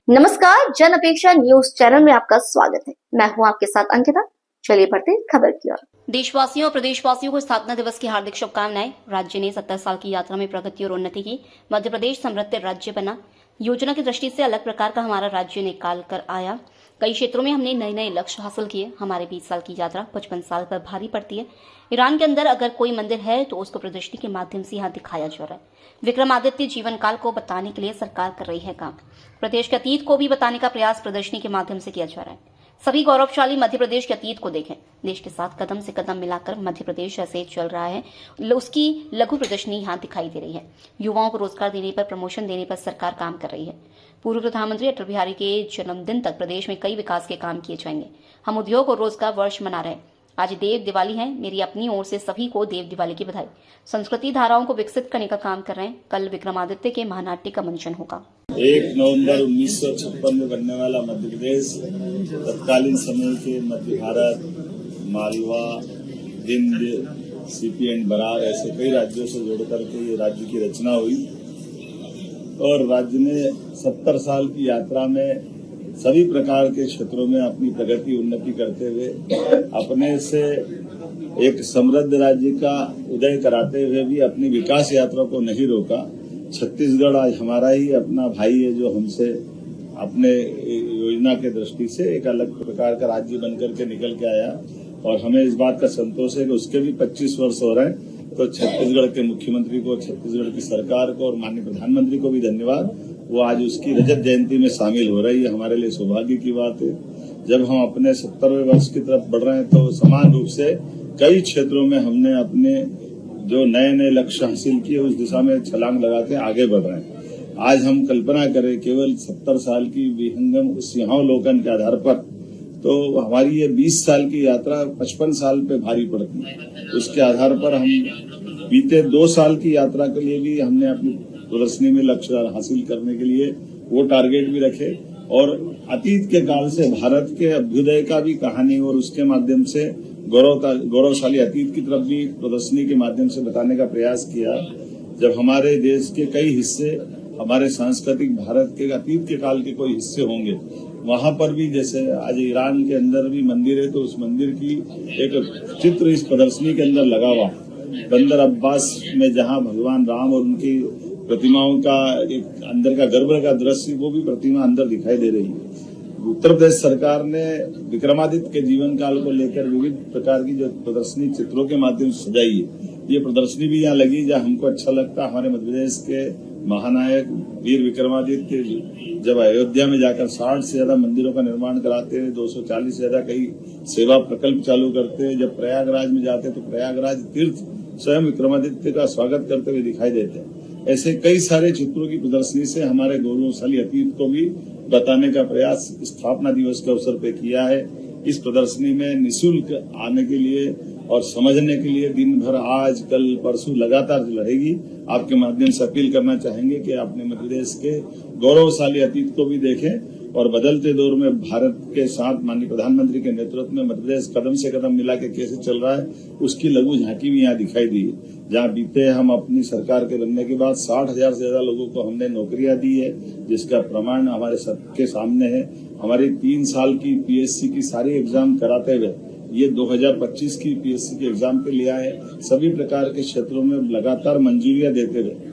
नमस्कार, जन अपेक्षा न्यूज चैनल में आपका स्वागत है। मैं हूं आपके साथ अंकिता। चलिए बढ़ते हैं खबर की ओर। देशवासियों और प्रदेशवासियों को स्थापना दिवस की हार्दिक शुभकामनाएं। राज्य ने 70 साल की यात्रा में प्रगति और उन्नति की। मध्य प्रदेश समृद्ध राज्य बना। योजना की दृष्टि से अलग प्रकार का हमारा राज्य निकाल कर आया। कई क्षेत्रों में हमने नए नए लक्ष्य हासिल किए। हमारे 20 साल की यात्रा 55 साल पर भारी पड़ती है। ईरान के अंदर अगर कोई मंदिर है तो उसको प्रदर्शनी के माध्यम से यहाँ दिखाया जा रहा है। विक्रमादित्य जीवन काल को बताने के लिए सरकार कर रही है काम। प्रदेश के अतीत को भी बताने का प्रयास प्रदर्शनी के माध्यम से किया जा रहा है। सभी गौरवशाली मध्य प्रदेश के अतीत को देखें। देश के साथ कदम से कदम मिलाकर मध्य प्रदेश ऐसे चल रहा है, उसकी लघु प्रदर्शनी यहाँ दिखाई दे रही है। युवाओं को रोजगार देने पर, प्रमोशन देने पर सरकार काम कर रही है। पूर्व प्रधानमंत्री अटल बिहारी के जन्मदिन तक प्रदेश में कई विकास के काम किए जाएंगे। हम उद्योग और रोजगार वर्ष मना रहे हैं। आज देव दिवाली है। मेरी अपनी ओर से सभी को देव दिवाली की बधाई। संस्कृति धाराओं को विकसित करने का काम कर रहे हैं। कल विक्रमादित्य के महानाट्य का मंचन होगा। 1 नवंबर 1956 में बनने वाला मध्य प्रदेश तत्कालीन समय के मध्य भारत, मालवा, विंध्य, सीपी एंड बरार ऐसे कई राज्यों से जोड़कर के ये राज्य की रचना हुई और राज्य ने 70 साल की यात्रा में सभी प्रकार के क्षेत्रों में अपनी प्रगति उन्नति करते हुए अपने से एक समृद्ध राज्य का उदय कराते हुए भी अपनी विकास यात्रा को नहीं रोका। छत्तीसगढ़ आज हमारा ही अपना भाई है जो हमसे अपने योजना के दृष्टि से एक अलग प्रकार का राज्य बनकर के निकल के आया और हमें इस बात का संतोष है कि उसके भी 25 वर्ष हो रहे हैं। तो छत्तीसगढ़ के मुख्यमंत्री को, छत्तीसगढ़ की सरकार को और माननीय प्रधानमंत्री को भी धन्यवाद। वो आज उसकी रजत जयंती में शामिल हो रही है। हमारे लिए सौभाग्य की बात है। जब हम अपने 70वें वर्ष की तरफ बढ़ रहे हैं तो समान रूप से कई क्षेत्रों में हमने अपने जो नए नए लक्ष्य हासिल किए उस दिशा में छलांग लगा के आगे बढ़ रहे हैं। आज हम कल्पना करें केवल 70 साल की विहंगम सिंहावलोकन के आधार पर तो हमारी ये 20 साल की यात्रा 55 साल पे भारी पड़ती है। उसके आधार पर हम बीते 2 साल की यात्रा के लिए भी हमने अपनी प्रदर्शनी में लक्ष्य हासिल करने के लिए वो टारगेट भी रखे और अतीत के काल से भारत के अभ्युदय का भी कहानी और उसके माध्यम से गौरवशाली अतीत की तरफ भी प्रदर्शनी के माध्यम से बताने का प्रयास किया। जब हमारे देश के कई हिस्से हमारे सांस्कृतिक भारत के अतीत के काल के कोई हिस्से होंगे, वहां पर भी जैसे आज ईरान के अंदर भी मंदिर है तो उस मंदिर की एक चित्र इस प्रदर्शनी के अंदर लगा हुआ। बंदर अब्बास में जहां भगवान राम और उनकी प्रतिमाओं का एक अंदर का गर्भ का दृश्य, वो भी प्रतिमा अंदर दिखाई दे रही है। उत्तर प्रदेश सरकार ने विक्रमादित्य के जीवन काल को लेकर विविध प्रकार की जो प्रदर्शनी चित्रों के माध्यम से सजाई है, ये प्रदर्शनी भी यहाँ लगी जहाँ हमको अच्छा लगता। हमारे मध्य प्रदेश के महानायक वीर विक्रमादित्य जब अयोध्या में जाकर 60 से ज्यादा मंदिरों का निर्माण कराते हैं, 240 से ज्यादा कई सेवा प्रकल्प चालू करते हैं, जब प्रयागराज में जाते तो प्रयागराज तीर्थ स्वयं विक्रमादित्य का स्वागत करते हुए दिखाई देते हैं। ऐसे कई सारे चित्रों की प्रदर्शनी से हमारे गौरवशाली अतीत को भी बताने का प्रयास स्थापना दिवस के अवसर पे किया है। इस प्रदर्शनी में निःशुल्क आने के लिए और समझने के लिए दिन भर आज कल परसों लगातार रहेगी। आपके माध्यम से अपील करना चाहेंगे कि अपने मध्य प्रदेश के गौरवशाली अतीत को भी देखें और बदलते दौर में भारत के साथ माननीय प्रधानमंत्री के नेतृत्व में मध्य प्रदेश कदम से कदम मिला के कैसे चल रहा है उसकी लघु झांकी भी यहाँ दिखाई दी है। जहाँ बीते हम अपनी सरकार के बनने के बाद 60,000 से ज्यादा लोगों को हमने नौकरियां दी है, जिसका प्रमाण हमारे सबके सामने है। हमारी 3 साल की पीएससी की सारी एग्जाम कराते हुए ये 2025 की पीएससी के एग्जाम पे लिया है। सभी प्रकार के क्षेत्रों में लगातार मंजूरियां देते हुए